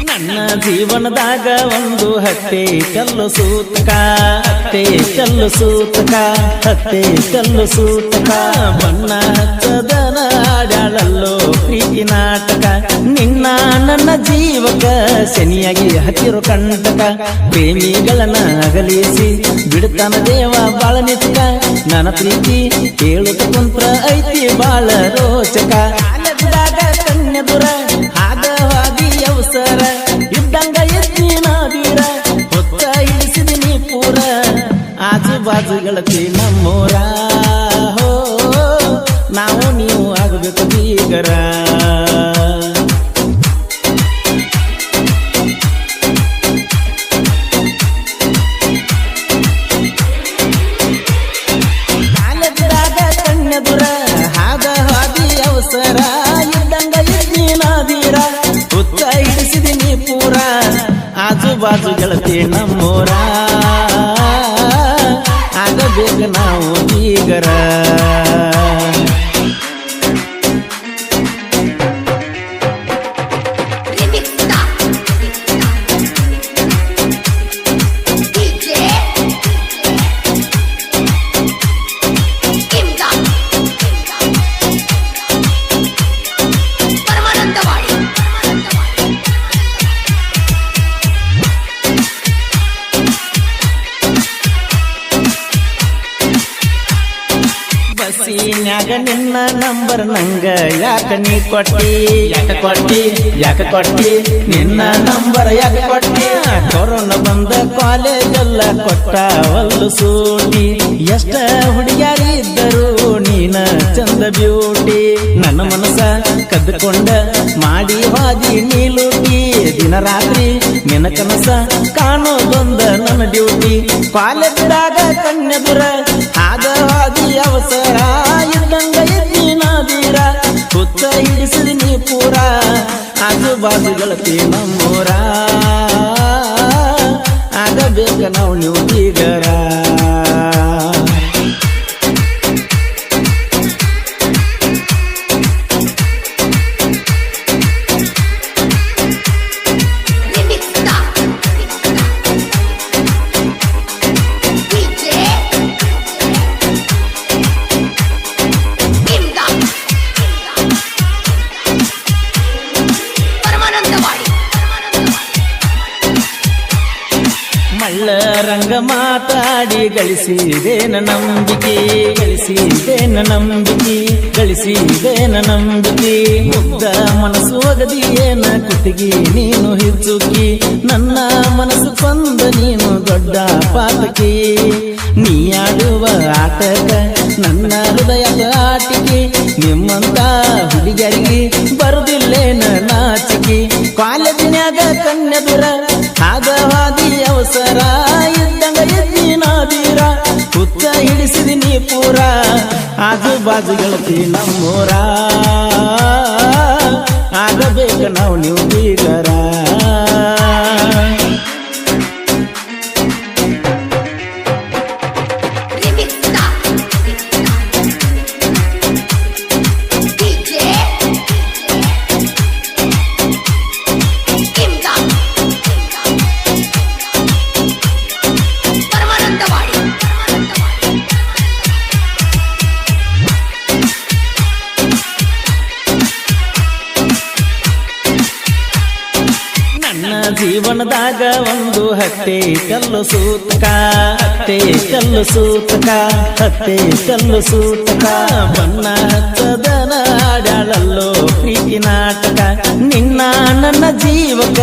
ನನ್ನ ಜೀವನದಾಗ ಒಂದು ಹತ್ತೆ ಕಲ್ಲು ಸೂತಕ ಹತ್ತೆ ಕಲ್ಲು ಸೂತಕ ಹತ್ತೆ ಕಲ್ಲು ಸೂತಕ ಬಣ್ಣ ಹಚ್ಚದನ ಆಡಾಳಲ್ಲೋ ಪ್ರೀತಿ ನಾಟಕ ನಿನ್ನ ನನ್ನ ಜೀವಕ ಶನಿಯಾಗಿ ಹತ್ತಿರೋ ಕಂಟಕ ಪ್ರೇಮಿಗಳನ್ನ ಅಗಲಿಸಿ ಬಿಡ್ತಾನ ದೇವ ಬಾಳ ನಿತ್ಕ ನನ್ನ ಪ್ರೀತಿ ಹೇಳುತ್ತ ಕುಂತ್ರ ಐತಿ ಬಾಳ ರೋಚಕ ಕನ್ಯದುರ ಹಾಗವಾಗಿ ಅವಸರ ಇದ್ದಂಗ ಎತ್ತಿನ ಬೀರ ಹೊತ್ತ ಇಳಿಸಿದಿನಿ ಪೂರ ಆಜು ಬಾಜು ಗೆಳತಿ ನಮ್ಮೂರ ಹೋ ನಾವು ನೀವು ಆಗಬೇಕು ಬೀಗರ ಕಾಲದಾಗ ಕನ್ಯದುರ ಹಾಗವಾಗಿ ಅವಸರ ಇದ್ದಂಗ ಎತ್ತಿನ ಬೀರ ಹೊತ್ತ ಇಳಿಸಿದಿನಿ ಪೂರ ಆಜು ಬಾಜು ಗೆಳತಿ ನಮ್ಮೂರ ಆಗಬೇಕು ನಾವು ಬೀಗರ ಬಸ್ಸಿನ್ಯಾಗ ನಿನ್ನ ನಂಬರ್ ನಂಗ ಯಾಕ ನೀ ಕೊಟ್ಟಿ ಯಾಕ ಕೊಟ್ಟಿ ನಿನ್ನ ನಂಬರ್ ಯಾಕ ಕೊಟ್ಟಿ ಕೊರೋನಾ ಬಂದ ಕಾಲೇಜ್ ಎಲ್ಲ ಕೊಟ್ಟವಲ್ಲು ಸೂಟಿ ಎಷ್ಟ ಹುಡುಗಿಯರಿದ್ದರು ನೀನ ಚಂದ ಬ್ಯೂಟಿ ನನ್ನ ಮನಸ ಕದ್ದುಕೊಂಡ ಮಾಡಿ ಹಾದಿ ನೀಲೂಟಿ ದಿನ ರಾತ್ರಿ ನಿನ್ನ ಕನಸ ಕಾಣೋದೊಂದ ನನ್ನ ಡ್ಯೂಟಿ ಕಾಲೇಜ್ದಾಗ ಕನ್ಯದುರ ಆದ ಹಾದಿ ಅವಸರ ಇದ್ದಂಗ ಎತ್ತಿನ ಬೀರ ಹುತ್ತ ಹಿಡಿಸಿದಿನಿ ಪೂರ ಆಜು ಬಾಜು ಗೆಳತಿ ನಮ್ಮೂರ ಆಗಬೇಕ ನಾವು ನೀವು ಬೀಗರ ಮಳ್ಳ ರಂಗ ಮಾತಾಡಿ ಗಳಿಸಿದೇನ ನಂಬಿಕೆ ಗಳಿಸಿದೇನ ನಂಬಿಕೆ ಮುಗ್ಧ ಮನಸ್ಸು ಒಗದಿಯೇನ ಕುತ್ತಿಗೆ ನೀನು ಹಿಚ್ಚುಕಿ ನನ್ನ ಮನಸ್ಸು ಕೊಂದ ನೀನು ದೊಡ್ಡ ಪಾತಕಿ ನೀ ಆಡುವ ಆಟಕ ನನ್ನ ಹೃದಯ ಆಟಿಕೆ ನಿಮ್ಮಂತ ಹುಡುಗರಿಗೆ ಬರುದಿಲ್ಲೇನ ನಾಚಿಕೆ ಕಾಲೇಜಿನ್ಯಾಗ ಕನ್ಯದುರ ಆಗವಾದಿ ಅವಸರ ಇದ್ದಂಗ ಎತ್ತಿನ ಬೀರ ಹುತ್ತ ಹಿಡಿಸಿದಿನಿ ಪೂರ ಆಜು ಬಾಜು ಗೆಳತಿ ನಮ್ಮೂರ ಆಗಬೇಕ ನಾವು ನೀವು ಬೀಗರ ಜೀವನದಾಗ ಒಂದು ಹತ್ತೆ ಕಲ್ಲು ಸೂತಕ ಹತ್ತೆ ಕಲ್ಲು ಸೂತಕ ಬಣ್ಣ ಹಚ್ಚದನ ಆಡಾಳಲ್ಲೋ ಪ್ರೀತಿ ನಾಟಕ ನಿನ್ನ ನನ್ನ ಜೀವಕ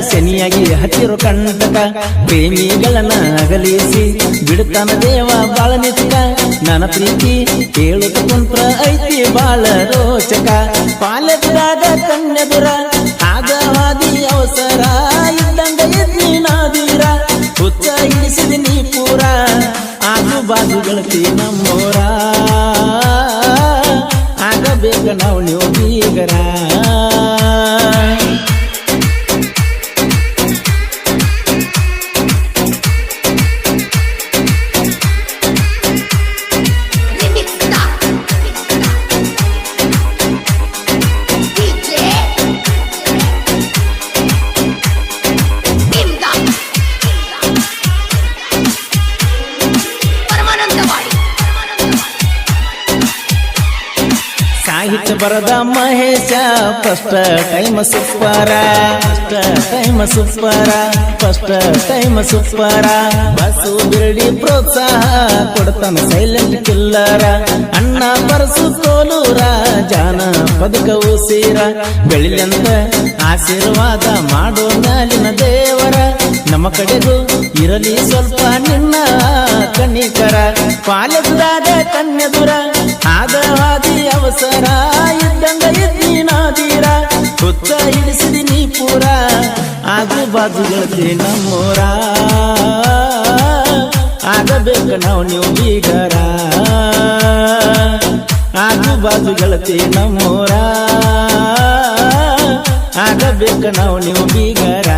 ಶನಿಯಾಗಿ ಹತ್ತಿರೋ ಕಂಟಕ ಪ್ರೇಮಿಗಳನ್ನ ಅಗಲಿಸಿ ಬಿಡ್ತಾನ ದೇವ ಬಾಳ ನಿತ್ಕ ನನ್ನ ಪ್ರೀತಿ ಹೇಳುತ್ತ ಕುಂತ್ರ ಐತಿ ಬಾಳ ರೋಚಕ ಕಾಲೇಜ್ದಾಗ ಕನ್ಯದುರ ಆಗವಾದಿ ಅವಸರ ಇದ್ದಂಗ ಎತ್ತಿನ ಬೀರ ಹುತ್ತ ಹಿಡಿಸಿದಿನಿ ಪೂರ ಆಜು ಬಾಜು ಗೆಳತಿ ನಮ್ಮೂರ ಆಗಬೇಕ ನಾವು ನೀವು ಬೀಗರ ಬರದ Mahesha first time super first time super bus ಬಿರಡಿ ಪ್ರೋತ್ಸಾಹ ಕೊಡ್ತಾನ ಸೈಲೆಂಟ್ ಕಿಲ್ಲರ ಅಣ್ಣ ಬರಸು ಕೋಲೂರ ಜಾನ ಪದಕವು ಸೇರ ಬೆಳಿಲೆಂತ ಆಶೀರ್ವಾದ ಮಾಡೋ ಮ್ಯಾಲಿನ ದೇವರ ನಮ್ಮ ಕಡೆಗೂ ಇರಲಿ ಸ್ವಲ್ಪ ನಿನ್ನ ಕಣ್ಣಿಕರ ಪಾಲಕರಾದ ಕನ್ಯದುರ ಆದ ಹಾದಿ ಅವಸರ ಇದ್ದಂಗ ಇದ್ದೀನಾದೀರ ಹುಚ್ಚ ಹಿಡಿಸಿದಿ ನೀ ಪೂರ ಆಜು ಬಾಜು ಗೆಳತಿ ನಮ್ಮೂರ ಆಗಬೇಕು ನೀವು ಬೀಗರ ಆಜು ಬಾಜು ಗೆಳತಿ ನಮ್ಮೂರ ಆಗಬೇಕು ನೀವು ಬೀಗರ